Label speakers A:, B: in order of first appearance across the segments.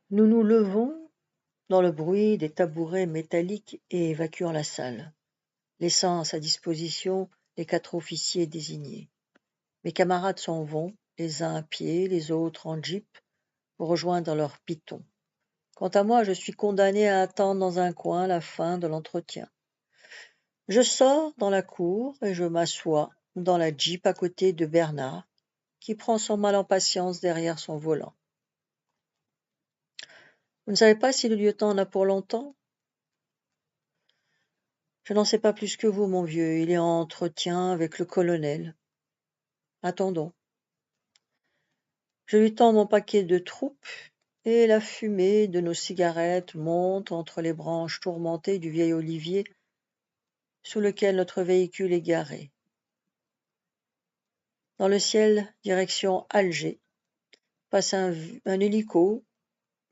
A: Nous nous levons dans le bruit des tabourets métalliques et évacuons la salle, laissant à sa disposition les 4 officiers désignés. Mes camarades s'en vont, les uns à pied, les autres en jeep, pour rejoindre leur python. Quant à moi, je suis condamné à attendre dans un coin la fin de l'entretien. Je sors dans la cour et je m'assois dans la jeep à côté de Bernard, qui prend son mal en patience derrière son volant. Vous ne savez pas si le lieutenant en a pour longtemps? Je n'en sais pas plus que vous, mon vieux. Il est en entretien avec le colonel. Attendons. Je lui tends mon paquet de troupes et la fumée de nos cigarettes monte entre les branches tourmentées du vieil olivier sous lequel notre véhicule est garé. Dans le ciel, direction Alger, passe un hélico,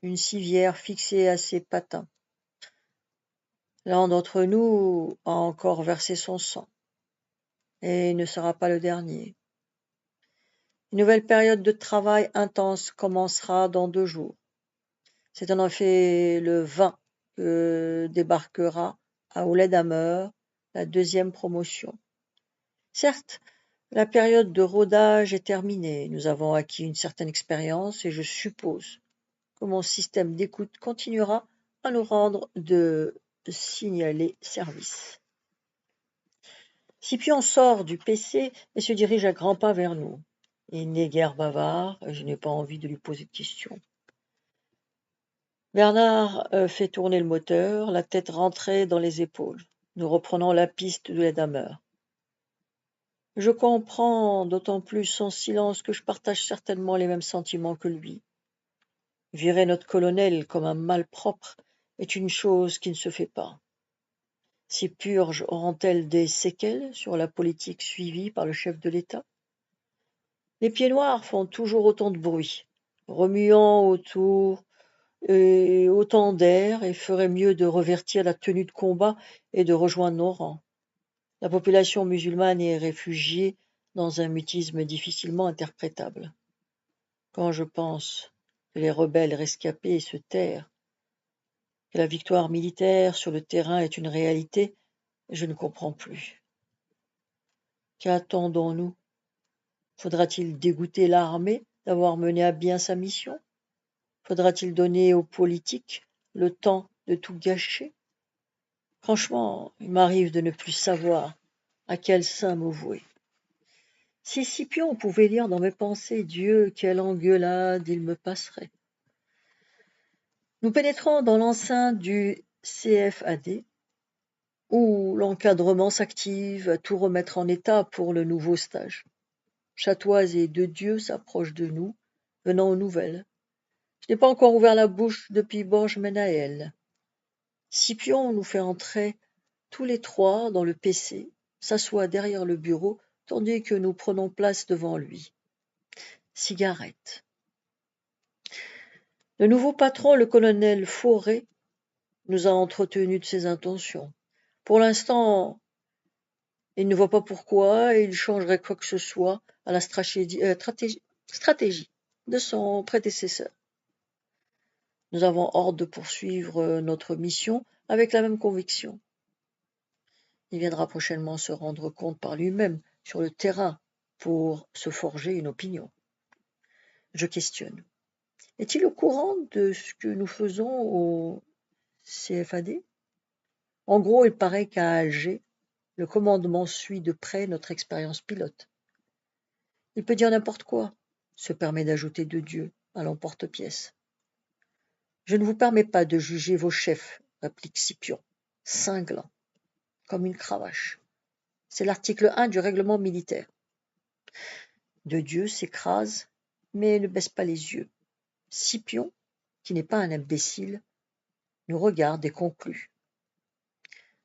A: une civière fixée à ses patins. L'un d'entre nous a encore versé son sang, et il ne sera pas le dernier. Une nouvelle période de travail intense commencera dans 2 jours. C'est en effet le 20 que débarquera à Ouleddamer la 2e promotion. Certes, la période de rodage est terminée. Nous avons acquis une certaine expérience et je suppose que mon système d'écoute continuera à nous rendre de signaler service. Scipion sort du PC et se dirige à grands pas vers nous. Il n'est guère bavard et je n'ai pas envie de lui poser de questions. Bernard fait tourner le moteur, la tête rentrée dans les épaules. Nous reprenons la piste de Ouleddamer. Je comprends d'autant plus son silence que je partage certainement les mêmes sentiments que lui. Virer notre colonel comme un malpropre est une chose qui ne se fait pas. Ces purges auront-elles des séquelles sur la politique suivie par le chef de l'État? Les pieds noirs font toujours autant de bruit, remuant autour autant d'air et feraient mieux de revêtir la tenue de combat et de rejoindre nos rangs. La population musulmane est réfugiée dans un mutisme difficilement interprétable. Quand je pense que les rebelles rescapés se terrent, que la victoire militaire sur le terrain est une réalité, je ne comprends plus. Qu'attendons-nous? Faudra-t-il dégoûter l'armée d'avoir mené à bien sa mission? Faudra-t-il donner aux politiques le temps de tout gâcher? Franchement, il m'arrive de ne plus savoir à quel saint me vouer. Si Scipion pouvait lire dans mes pensées, Dieu, quelle engueulade il me passerait. Nous pénétrons dans l'enceinte du CFAD, où l'encadrement s'active à tout remettre en état pour le nouveau stage. Chatoise et Dedieu s'approchent de nous, venant aux nouvelles. Je n'ai pas encore ouvert la bouche depuis Borges-Menaël. Scipion nous fait entrer tous les 3 dans le PC, s'assoit derrière le bureau, tandis que nous prenons place devant lui. Cigarette. Le nouveau patron, le colonel Fauré, nous a entretenus de ses intentions. Pour l'instant, il ne voit pas pourquoi il changerait quoi que ce soit à la stratégie de son prédécesseur. Nous avons ordre de poursuivre notre mission avec la même conviction. Il viendra prochainement se rendre compte par lui-même sur le terrain pour se forger une opinion. Je questionne. Est-il au courant de ce que nous faisons au CFAD? En gros, il paraît qu'à Alger, le commandement suit de près notre expérience pilote. Il peut dire n'importe quoi, se permet d'ajouter Dedieu à l'emporte-pièce. Je ne vous permets pas de juger vos chefs, réplique Scipion, cinglant, comme une cravache. C'est l'article 1 du règlement militaire. Dedieu s'écrase, mais ne baisse pas les yeux. Scipion, qui n'est pas un imbécile, nous regarde et conclut.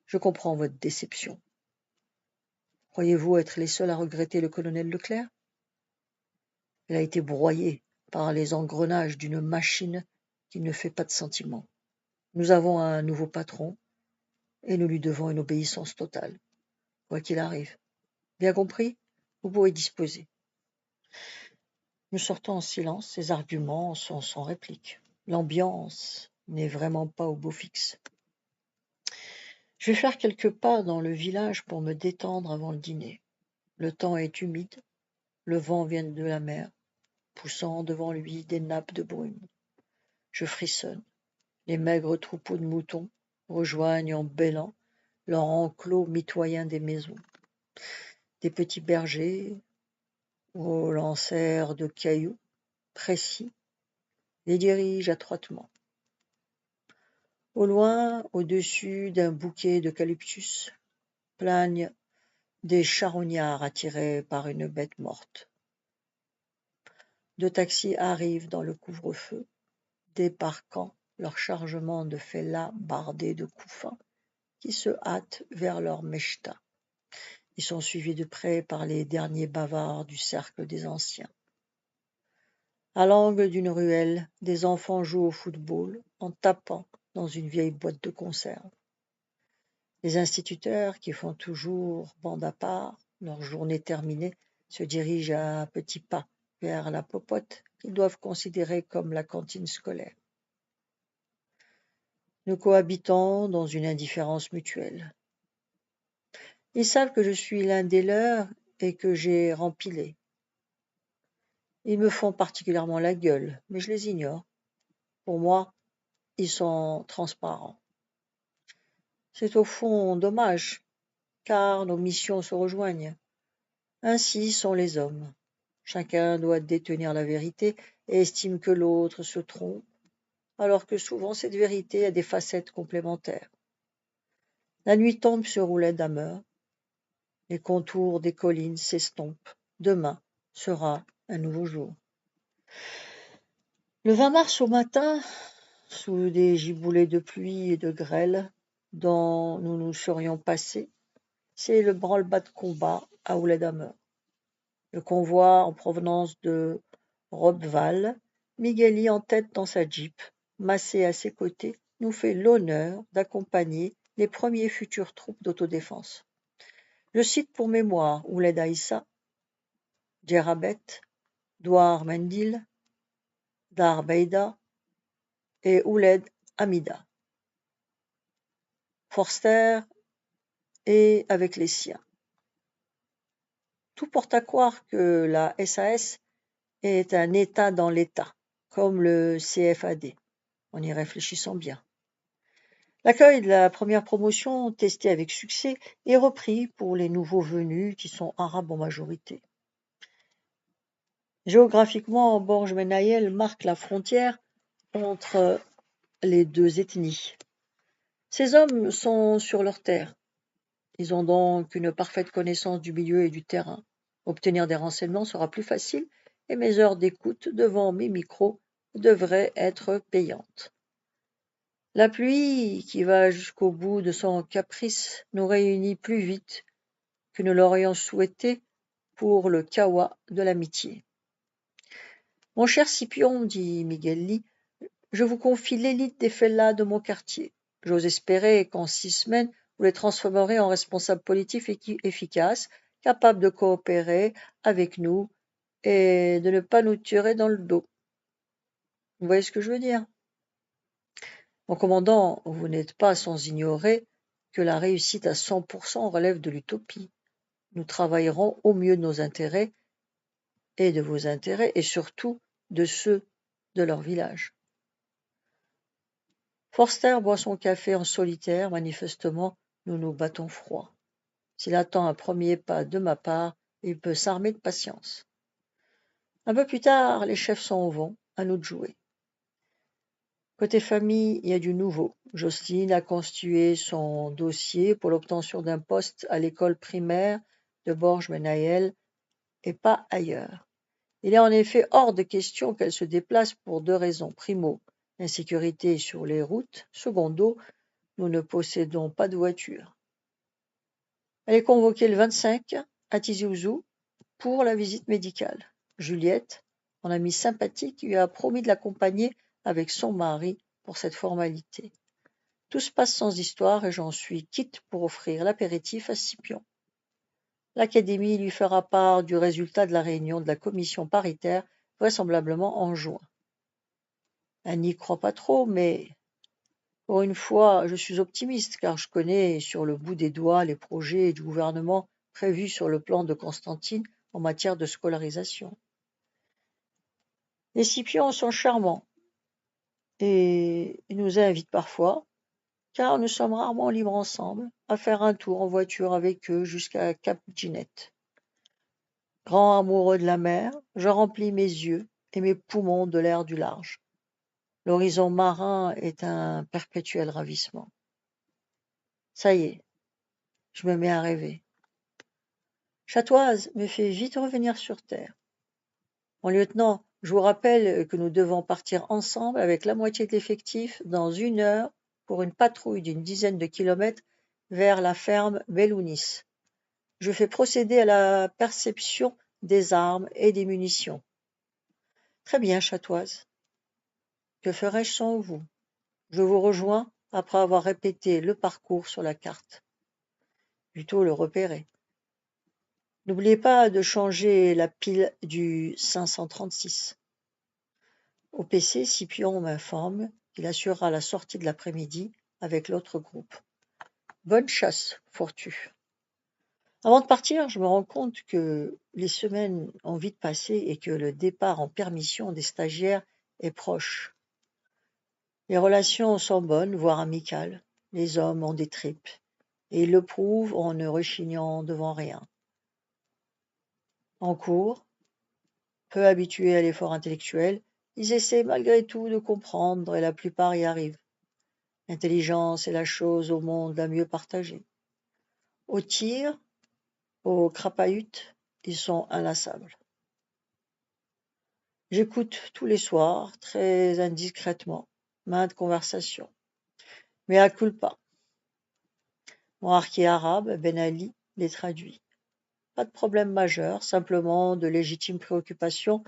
A: Je comprends votre déception. Croyez-vous être les seuls à regretter le colonel Leclerc? Il a été broyé par les engrenages d'une machine qui ne fait pas de sentiment. Nous avons un nouveau patron et nous lui devons une obéissance totale, quoi qu'il arrive. Bien compris? Vous pouvez disposer. Nous sortons en silence, ces arguments sont sans réplique. L'ambiance n'est vraiment pas au beau fixe. Je vais faire quelques pas dans le village pour me détendre avant le dîner. Le temps est humide, le vent vient de la mer, poussant devant lui des nappes de brume. Je frissonne. Les maigres troupeaux de moutons rejoignent en bêlant leur enclos mitoyen des maisons. Des petits bergers, aux lancers de cailloux précis, les dirigent adroitement. Au loin, au-dessus d'un bouquet d'eucalyptus, planent des charognards attirés par une bête morte. 2 taxis arrivent dans le couvre-feu, débarquant leur chargement de fellahs bardés de couffins, qui se hâtent vers leur mechta. Ils sont suivis de près par les derniers bavards du cercle des anciens. À l'angle d'une ruelle, des enfants jouent au football en tapant dans une vieille boîte de conserve. Les instituteurs, qui font toujours bande à part, leur journée terminée, se dirigent à petits pas vers la popote qu'ils doivent considérer comme la cantine scolaire. Nous cohabitons dans une indifférence mutuelle. Ils savent que je suis l'un des leurs et que j'ai rempilé. Ils me font particulièrement la gueule, mais je les ignore. Pour moi, ils sont transparents. C'est au fond dommage, car nos missions se rejoignent. Ainsi sont les hommes. Chacun doit détenir la vérité et estime que l'autre se trompe, alors que souvent cette vérité a des facettes complémentaires. La nuit tombe sur Oued-Damer. Les contours des collines s'estompent. Demain sera un nouveau jour. Le 20 mars au matin, sous des giboulées de pluie et de grêle dont nous nous serions passés, c'est le branle-bas de combat à Oued-Damer. Le convoi en provenance de Rottweil, Migueli en tête dans sa Jeep, massé à ses côtés, nous fait l'honneur d'accompagner les premiers futures troupes d'autodéfense. Je cite pour mémoire Ouled Aïssa, Djerabet, Douar Mendil, Dar Beida et Ouled Hamida. Forster est avec les siens. Tout porte à croire que la SAS est un État dans l'État, comme le CFAD, en y réfléchissant bien. L'accueil de la première promotion, testé avec succès, est repris pour les nouveaux venus qui sont arabes en majorité. Géographiquement, Borj Menaïel marque la frontière entre les deux ethnies. Ces hommes sont sur leur terre. Ils ont donc une parfaite connaissance du milieu et du terrain. Obtenir des renseignements sera plus facile et mes heures d'écoute devant mes micros devraient être payantes. La pluie, qui va jusqu'au bout de son caprice, nous réunit plus vite que nous l'aurions souhaité pour le kawa de l'amitié. Mon cher Scipion, dit Migueli, je vous confie l'élite des fellahs de mon quartier. J'ose espérer qu'en 6 semaines, vous les transformerez en responsables politiques efficaces, capables de coopérer avec nous et de ne pas nous tirer dans le dos. Vous voyez ce que je veux dire? Mon commandant, vous n'êtes pas sans ignorer que la réussite à 100% relève de l'utopie. Nous travaillerons au mieux de nos intérêts et de vos intérêts et surtout de ceux de leur village. Forster boit son café en solitaire, manifestement, nous nous battons froid. S'il attend un premier pas de ma part, il peut s'armer de patience. Un peu plus tard, les chefs sont au vent, à nous de jouer. Côté famille, il y a du nouveau. Jocelyne a constitué son dossier pour l'obtention d'un poste à l'école primaire de Borj Menaïel et pas ailleurs. Il est en effet hors de question qu'elle se déplace pour 2 raisons. Primo, l'insécurité sur les routes. Secondo, nous ne possédons pas de voiture. Elle est convoquée le 25 à Tizi Ouzou pour la visite médicale. Juliette, mon amie sympathique, lui a promis de l'accompagner avec son mari pour cette formalité. Tout se passe sans histoire et j'en suis quitte pour offrir l'apéritif à Scipion. L'Académie lui fera part du résultat de la réunion de la commission paritaire, vraisemblablement en juin. Elle n'y croit pas trop, mais pour une fois, je suis optimiste car je connais sur le bout des doigts les projets du gouvernement prévus sur le plan de Constantine en matière de scolarisation. Les Scipions sont charmants et ils nous invitent parfois, car nous sommes rarement libres ensemble, à faire un tour en voiture avec eux jusqu'à Cap Ginette. Grand amoureux de la mer, je remplis mes yeux et mes poumons de l'air du large. L'horizon marin est un perpétuel ravissement. Ça y est, je me mets à rêver. Chatoise me fait vite revenir sur terre. Mon lieutenant, je vous rappelle que nous devons partir ensemble avec la moitié de l'effectif dans 1 heure pour une patrouille d'une dizaine de kilomètres vers la ferme Belounis. Je fais procéder à la perception des armes et des munitions. Très bien, Chatoise. Que ferais-je sans vous? Je vous rejoins après avoir répété le parcours sur la carte. Plutôt le repérer. N'oubliez pas de changer la pile du 536. Au PC, Scipion m'informe qu'il assurera la sortie de l'après-midi avec l'autre groupe. Bonne chasse, Fortu. Avant de partir, je me rends compte que les semaines ont vite passé et que le départ en permission des stagiaires est proche. Les relations sont bonnes, voire amicales. Les hommes ont des tripes, et ils le prouvent en ne rechignant devant rien. En cours, peu habitués à l'effort intellectuel, ils essaient malgré tout de comprendre et la plupart y arrivent. L'intelligence est la chose au monde la mieux partagée. Au tir, au crapahut, ils sont inlassables. J'écoute tous les soirs, très indiscrètement, maintes conversations. Mais à culpa. Mon harki arabe, Ben Ali, les traduit. Pas de problème majeur, simplement de légitimes préoccupations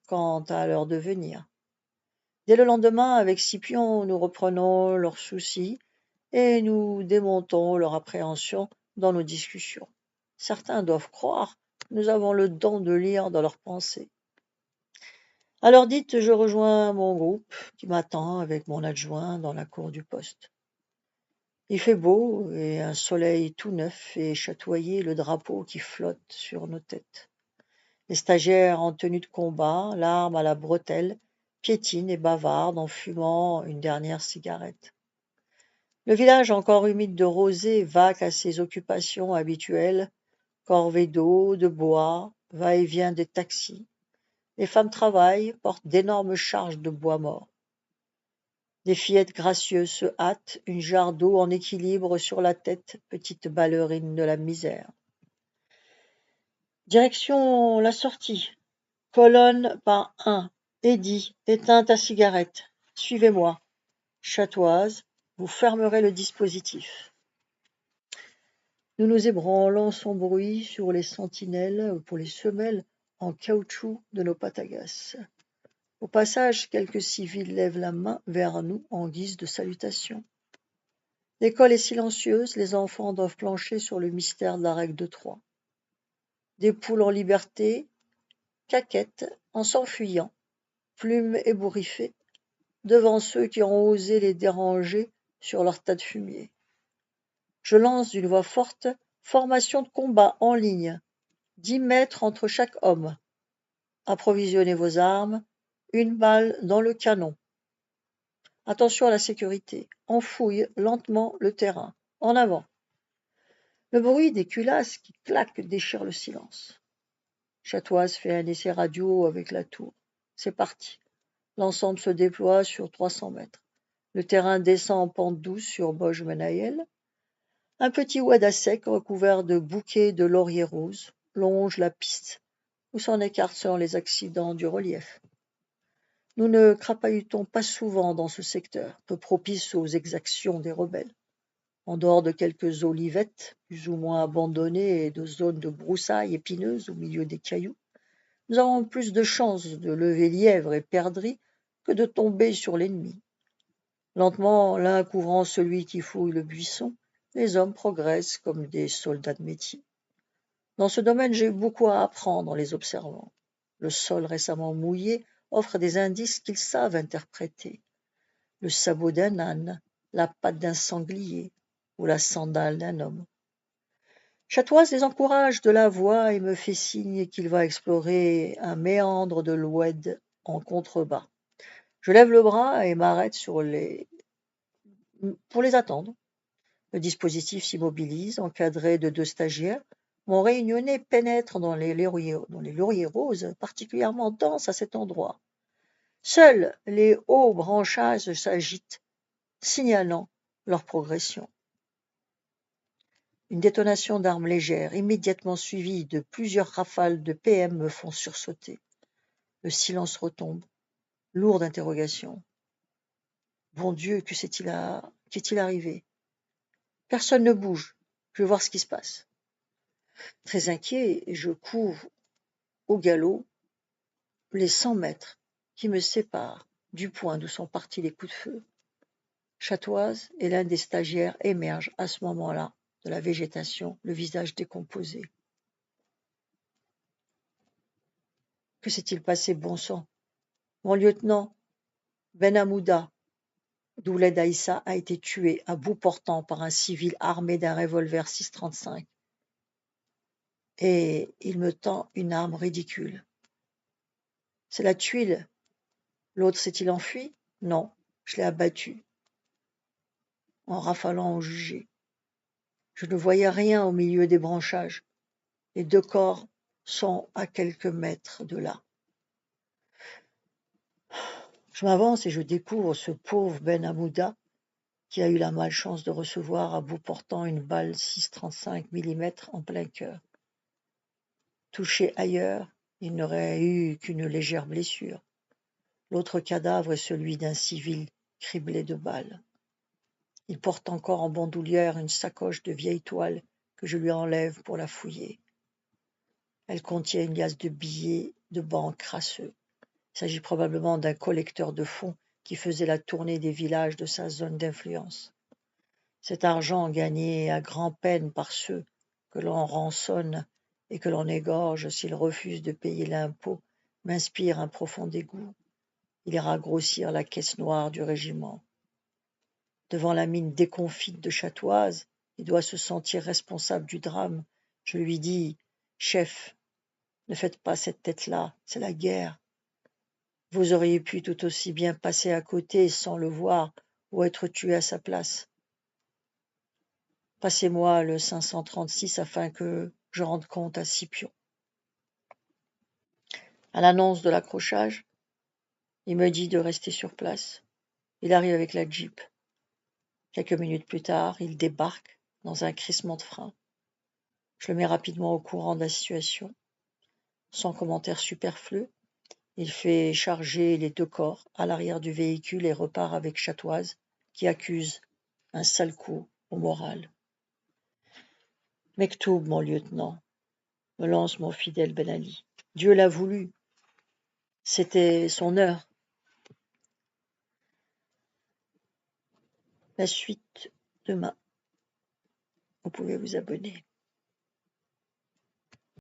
A: quant à leur devenir. Dès le lendemain, avec Scipion, nous reprenons leurs soucis et nous démontons leur appréhension dans nos discussions. Certains doivent croire que nous avons le don de lire dans leurs pensées. À l'heure dite, je rejoins mon groupe qui m'attend avec mon adjoint dans la cour du poste. Il fait beau et un soleil tout neuf fait chatoyer le drapeau qui flotte sur nos têtes. Les stagiaires en tenue de combat, l'arme à la bretelle, piétinent et bavardent en fumant une dernière cigarette. Le village encore humide de rosée vaque à ses occupations habituelles, corvées d'eau, de bois, va-et-vient des taxis. Les femmes travaillent, portent d'énormes charges de bois mort. Des fillettes gracieuses se hâtent, une jarre d'eau en équilibre sur la tête, petite ballerine de la misère. Direction la sortie. Colonne par 1. Eddy, éteins ta cigarette. Suivez-moi. Chatoise, vous fermerez le dispositif. Nous nous ébranlons sans bruit sur les sentinelles pour les semelles en caoutchouc de nos patagas. Au passage, quelques civils lèvent la main vers nous en guise de salutation. L'école est silencieuse, les enfants doivent plancher sur le mystère de la règle de 3. Des poules en liberté caquettent en s'enfuyant, plumes ébouriffées, devant ceux qui ont osé les déranger sur leur tas de fumier. Je lance d'une voix forte: formation de combat en ligne, 10 mètres entre chaque homme. Approvisionnez vos armes, 1 balle dans le canon. Attention à la sécurité, on fouille lentement le terrain. En avant. Le bruit des culasses qui claquent déchire le silence. Chatoise fait un essai radio avec la tour. C'est parti. L'ensemble se déploie sur 300 mètres. Le terrain descend en pente douce sur Boj-Menaïel. Un petit oued sec recouvert de bouquets de lauriers roses longe la piste, où s'en écartent selon les accidents du relief. Nous ne crapahutons pas souvent dans ce secteur, peu propice aux exactions des rebelles. En dehors de quelques olivettes, plus ou moins abandonnées, et de zones de broussailles épineuses au milieu des cailloux, nous avons plus de chances de lever lièvres et perdrix que de tomber sur l'ennemi. Lentement, l'un couvrant celui qui fouille le buisson, les hommes progressent comme des soldats de métier. Dans ce domaine, j'ai beaucoup à apprendre en les observant. Le sol récemment mouillé offrent des indices qu'ils savent interpréter. Le sabot d'un âne, la patte d'un sanglier ou la sandale d'un homme. Chatoise les encourage de la voix et me fait signe qu'il va explorer un méandre de l'oued en contrebas. Je lève le bras et m'arrête pour les attendre. Le dispositif s'immobilise, encadré de 2 stagiaires. Mon réunionnais pénètre dans les lauriers roses, particulièrement denses à cet endroit. Seuls les hauts branchages s'agitent, signalant leur progression. Une détonation d'armes légères, immédiatement suivie de plusieurs rafales de PM, me font sursauter. Le silence retombe, lourd d'interrogations. Bon Dieu, qu'est-il arrivé? Personne ne bouge. Je veux voir ce qui se passe. Très inquiet, je cours au galop les 100 mètres qui me séparent du point d'où sont partis les coups de feu. Chatoise et l'un des stagiaires émergent à ce moment-là de la végétation, le visage décomposé. Que s'est-il passé, bon sang? Mon lieutenant Ben Hamouda d'Ouled Aïssa a été tué à bout portant par un civil armé d'un revolver 6,35. Et il me tend une arme ridicule. C'est la tuile. L'autre s'est-il enfui? Non, je l'ai abattu en rafalant au jugé. Je ne voyais rien au milieu des branchages. Les 2 corps sont à quelques mètres de là. Je m'avance et je découvre ce pauvre Ben Hamouda qui a eu la malchance de recevoir à bout portant une balle 6,35 mm en plein cœur. Touché ailleurs, il n'aurait eu qu'une légère blessure. L'autre cadavre est celui d'un civil criblé de balles. Il porte encore en bandoulière une sacoche de vieille toile que je lui enlève pour la fouiller. Elle contient une liasse de billets de banque crasseux. Il s'agit probablement d'un collecteur de fonds qui faisait la tournée des villages de sa zone d'influence. Cet argent gagné à grand-peine par ceux que l'on rançonne et que l'on égorge s'ils refusent de payer l'impôt m'inspire un profond dégoût. Il ira grossir la caisse noire du régiment. Devant la mine déconfite de Chatoise, il doit se sentir responsable du drame. Je lui dis « Chef, ne faites pas cette tête-là, c'est la guerre. Vous auriez pu tout aussi bien passer à côté sans le voir ou être tué à sa place. Passez-moi le 536 afin que je rende compte à Scipion. » À l'annonce de l'accrochage, il me dit de rester sur place. Il arrive avec la Jeep. Quelques minutes plus tard, il débarque dans un crissement de frein. Je le mets rapidement au courant de la situation. Sans commentaire superflu, il fait charger les 2 corps à l'arrière du véhicule et repart avec Chatoise, qui accuse un sale coup au moral. « Mektoub, mon lieutenant, » me lance mon fidèle Ben Ali. « Dieu l'a voulu. C'était son heure. » La suite demain. Vous pouvez vous abonner.